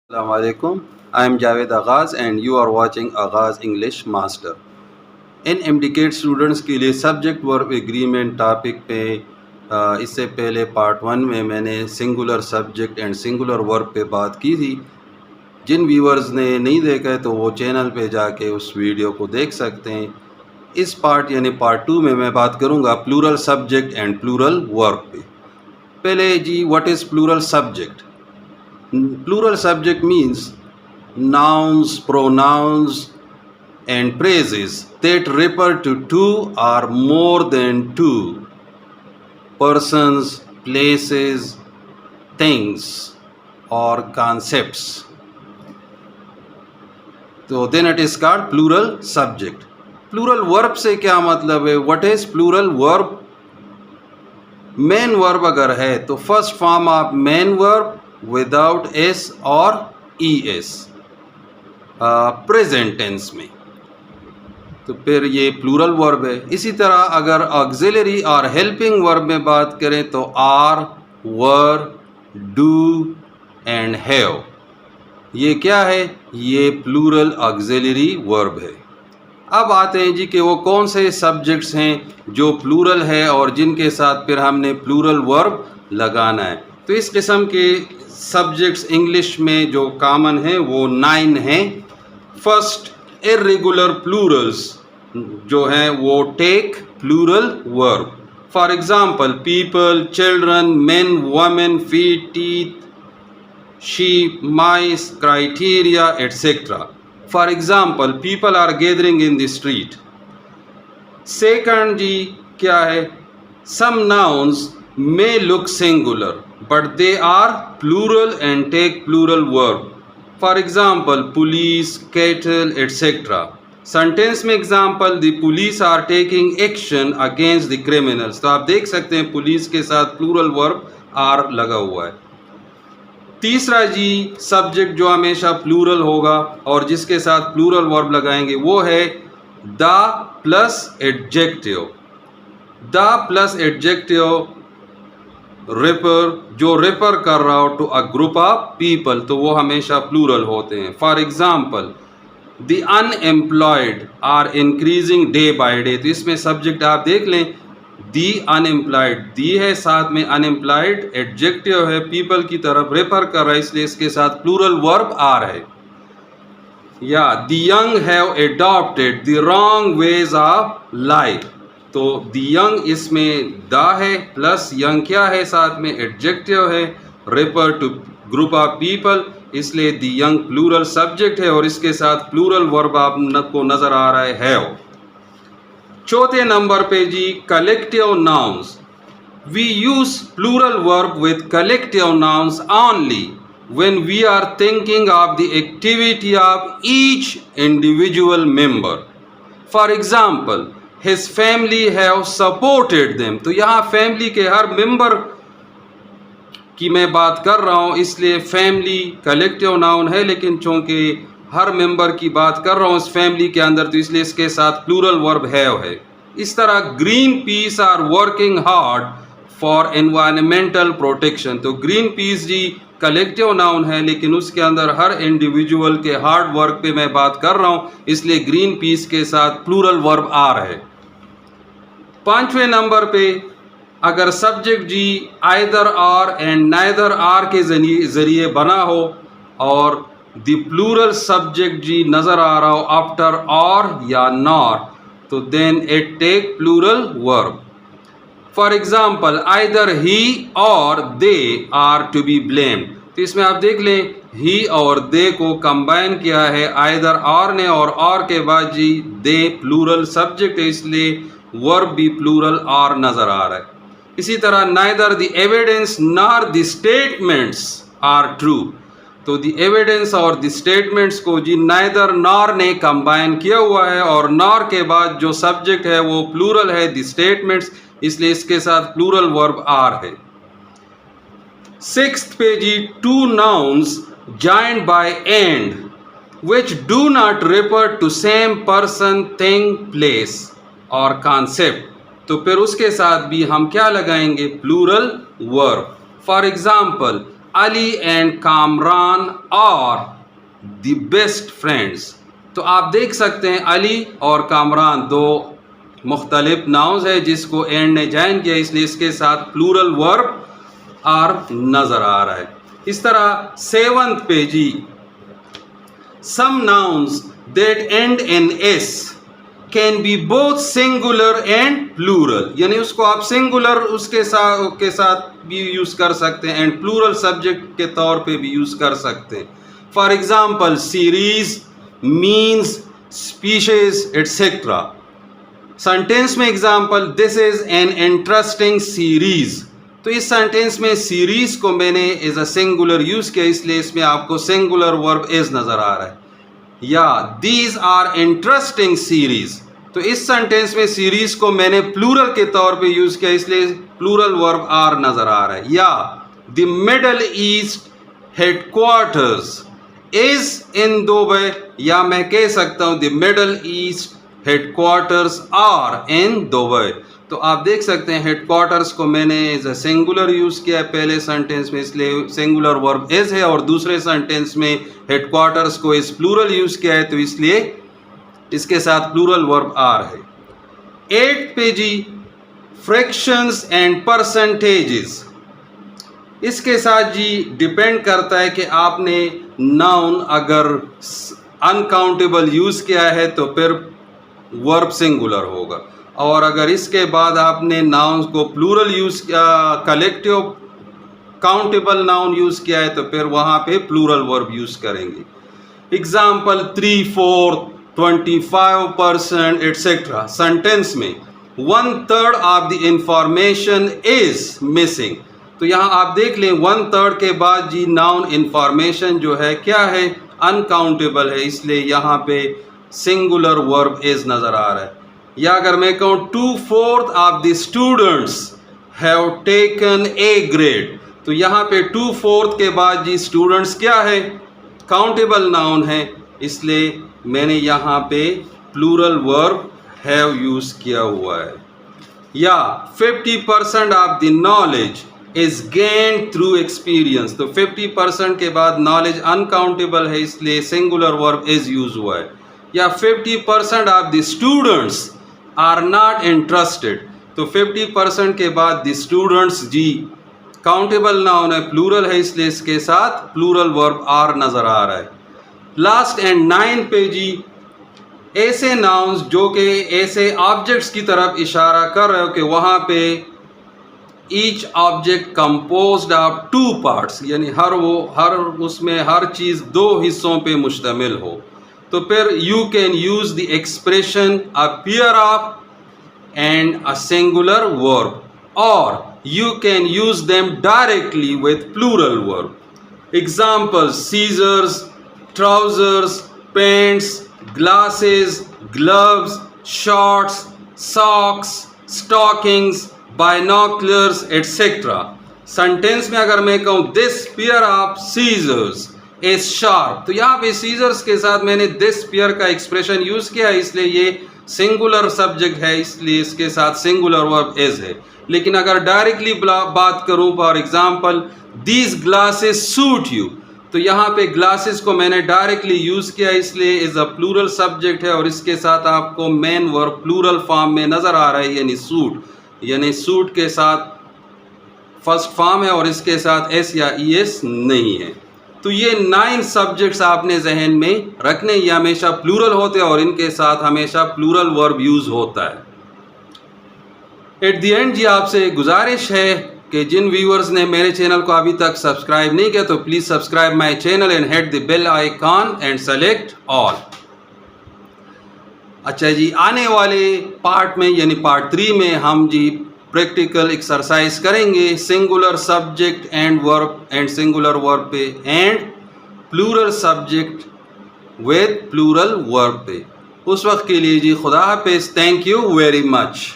Assalamualaikum. I am Javed Agaz and you are watching Agaz English Master. In MDCAT students के लिए subject verb agreement topic पे इससे पहले part 1 में मैंने singular subject and singular verb पे बात की थी। जिन व्यूअर्स ने नहीं देखा है तो वो चैनल पे जाके उस वीडियो को देख सकते हैं। इस पार्ट यानी पार्ट 2 में मैं बात करूँगा plural subject and plural verb पे। पहले जी, what is plural subject? Plural subject means nouns, pronouns and phrases that refer to two or more than two persons, places, things or concepts. So then it is called plural subject. Plural verb से क्या मतलब है? What is plural verb? Main verb अगर है तो first form of main verb without S और E S present tense में, तो फिर ये प्लूरल वर्ब है। इसी तरह अगर ऑक्सिलरी और हेल्पिंग वर्ब में बात करें तो are, were, do and have, ये क्या है? ये प्लूरल ऑक्सिलरी वर्ब है। अब आते हैं जी कि वो कौन से सब्जेक्ट्स हैं जो प्लूरल है और जिनके साथ फिर हमने प्लूरल वर्ब लगाना है। तो इस किस्म के सब्जेक्ट्स इंग्लिश में जो कॉमन हैं वो 9 हैं। फर्स्ट, इर्रेगुलर प्लूरल्स जो हैं वो take plural verb. For example people, children, men, women, feet, teeth, sheep, mice, criteria, etc. For example, people are gathering in the street. Second जी क्या है? Some nouns may look singular but they are plural and take plural verb. For example, police, cattle, etc. Sentence में example, the police are taking action against the criminals. तो आप देख सकते हैं police के साथ plural verb are लगा हुआ है। तीसरा जी सब्जेक्ट जो हमेशा प्लूरल होगा और जिसके साथ प्लूरल वर्ब लगाएंगे वो है the plus adjective. The plus adjective refer, जो रेफर कर रहा हो to a group of people, तो वो हमेशा प्लूरल होते हैं। For example the unemployed are increasing day by day, तो इसमें सब्जेक्ट आप देख लें दी अनएम्प्लॉयड, दी है साथ में अनएम्प्लॉयड एडजेक्टिव है, पीपल की तरफ रेफर कर रहा है इसलिए इसके साथ प्लूरल वर्ब आर है। या the young have adopted the wrong ways of life, तो द यंग इसमें द है प्लस यंग क्या है साथ में एडजेक्टिव है, refer to group of people, इसलिए द यंग प्लूरल सब्जेक्ट है और इसके साथ प्लूरल वर्ब आपको नजर आ रहा है हैव। चौथे नंबर पे जी collective nouns. We use plural verb with collective nouns only when we are thinking of the activity of each individual member. For example his family have supported them, तो यहाँ family के हर member की मैं बात कर रहा हूँ इसलिए फैमिली कलेक्टिव नाउन है, लेकिन चूंकि हर मेंबर की बात कर रहा हूँ इस फैमिली के अंदर तो इसलिए इसके साथ प्लूरल वर्ब हैव है। इस तरह Greenpeace are working hard for environmental protection, तो ग्रीन पीस जी कलेक्टिव नाउन है लेकिन उसके अंदर हर इंडिविजुअल के हार्ड वर्क पे मैं बात कर रहा हूँ इसलिए ग्रीन पीस के साथ प्लूरल वर्ब आर है। पांचवें नंबर पे अगर सब्जेक्ट जी either are and neither are के जरिए बना हो और द प्लूरल सब्जेक्ट जी नजर आ रहा हो आफ्टर और या नॉर, तो then it take plural verb. For example either he or they are to be blamed, तो इसमें आप देख लें ही और दे को कंबाइन किया है आइदर और ने और के बाद जी दे प्लूरल सब्जेक्ट है इसलिए वर्ब भी प्लूरल और नजर आ रहा है। इसी तरह neither the evidence nor the statements are true, तो द एविडेंस और द स्टेटमेंट्स को जी नाइदर नॉर ने कंबाइन किया हुआ है और नॉर के बाद जो सब्जेक्ट है वो प्लूरल है द स्टेटमेंट्स, इसलिए इसके साथ प्लूरल वर्ब आर है। सिक्स्थ पे जी two nouns joined by and which do not refer to same person, thing, place और कॉन्सेप्ट, तो फिर उसके साथ भी हम क्या लगाएंगे? Plural verb. For example Ali and Kamran are the best friends. तो आप देख सकते हैं अली और कामरान दो मुख्तलिफ नाउन्स है जिसको एंड ने ज्वाइन किया, इसलिए इसके साथ प्लूरल वर्ब आर नज़र आ रहा है। इस तरह 7th पे जी, some nouns that end in S can be both singular and plural, यानी उसको आप सिंगुलर उसके साथ भी यूज़ कर सकते हैं एंड प्लूरल सब्जेक्ट के तौर पे भी यूज़ कर सकते हैं। For example series, means, species etcetera. Sentence में example, this is an interesting series. तो इस सेंटेंस में सीरीज को मैंने एज अ सिंगुलर यूज़ किया, इसलिए इसमें आपको सिंगुलर वर्ब इज नज़र आ रहा है। या दीज आर इंटरेस्टिंग सीरीज, तो इस सेंटेंस में सीरीज को मैंने प्लूरल के तौर पे यूज़ किया, इसलिए प्लूरल वर्ब आर नज़र आ रहा है। या the Middle East headquarters is in Dubai, या मैं कह सकता हूँ the Middle East headquarters are in Dubai. तो आप देख सकते हैं हेडक्वार्टर्स को मैंने एज अ सिंगुलर यूज़ किया है पहले सेंटेंस में, इसलिए सिंगुलर वर्ब इज है, और दूसरे सेंटेंस में हेडक्वार्टर्स को इस प्लूरल यूज़ किया है, तो इसलिए इसके साथ प्लूरल वर्ब आर है। 8th पे जी, फ्रैक्शंस एंड परसेंटेजेस। इसके साथ जी डिपेंड करता है कि आपने नाउन अगर अनकाउंटेबल यूज़ किया है तो फिर वर्ब सिंगुलर होगा, और अगर इसके बाद आपने नाउन को प्लूरल यूज़ किया, कलेक्टिव काउंटेबल नाउन यूज़ किया है, तो फिर वहाँ पे प्लूरल वर्ब यूज़ करेंगे। Example 3/4, 25% etcetera. सेंटेंस में 1/3 of the information is missing. तो यहाँ आप देख लें 1/3 के बाद जी नाउन इंफॉर्मेशन जो है क्या है, अनकाउंटेबल है, इसलिए यहाँ पे सिंगुलर वर्ब इज नज़र आ रहा है। या अगर मैं कहूँ 2/4 of the students have taken A grade, तो यहाँ पे 2/4 के बाद जी स्टूडेंट्स क्या है, काउंटेबल नाउन है, इसलिए मैंने यहाँ पे प्लूरल वर्ब हैव यूज़ किया हुआ है। या 50% of the knowledge is gained through experience, तो 50% के बाद नॉलेज अनकाउंटेबल है, इसलिए सिंगुलर वर्ब इज यूज हुआ है। या 50% of the students are not interested, तो 50% के बाद द स्टूडेंट्स जी काउंटेबल नाउन है, प्लूरल है, इसलिए इसके साथ प्लूरल वर्ब आर नज़र आ रहा है। लास्ट एंड 9 पे जी, ऐसे नाउन्स जो कि ऐसे ऑब्जेक्ट्स की तरफ इशारा कर रहे हो कि वहाँ पे each object composed of 2 parts, यानी उसमें हर चीज़ 2 हिस्सों पे मुश्तमिल हो, तो फिर you can use the expression a pair of and a singular verb, और you can use them directly with plural verb. Examples: scissors, trousers, pants, glasses, gloves, shorts, socks, stockings, binoculars, etc. Sentence में अगर मैं कहूँ this pair of scissors is sharp, तो यहाँ पे scissors के साथ मैंने this pair का एक्सप्रेशन यूज़ किया, इसलिए ये सिंगुलर सब्जेक्ट है, इसलिए इसके साथ सिंगुलर वर्ब इज है। लेकिन अगर डायरेक्टली बात करूं, for example these glasses suit you, तो यहाँ पे ग्लासेस को मैंने डायरेक्टली यूज़ किया, इसलिए इज़ अ प्लूरल सब्जेक्ट है, और इसके साथ आपको मेन वर्ब प्लूरल फॉर्म में नज़र आ रहा है, यानी सूट, यानी सूट के साथ फर्स्ट फॉर्म है और इसके साथ एस या ई एस नहीं है। तो ये 9 सब्जेक्ट्स आपने जहन में रखने, ये हमेशा प्लूरल होते हैं और इनके साथ हमेशा प्लूरल वर्ब यूज़ होता है। एट दी एंड जी आपसे गुजारिश है कि जिन व्यूअर्स ने मेरे चैनल को अभी तक सब्सक्राइब नहीं किया तो please subscribe my channel and hit the bell icon and select all. अच्छा जी, आने वाले पार्ट में यानी पार्ट 3 में हम जी प्रैक्टिकल एक्सरसाइज करेंगे singular subject and verb and singular verb पे and plural subject with plural verb पे। उस वक्त के लिए जी खुदा हाफिज़, थैंक यू वेरी मच।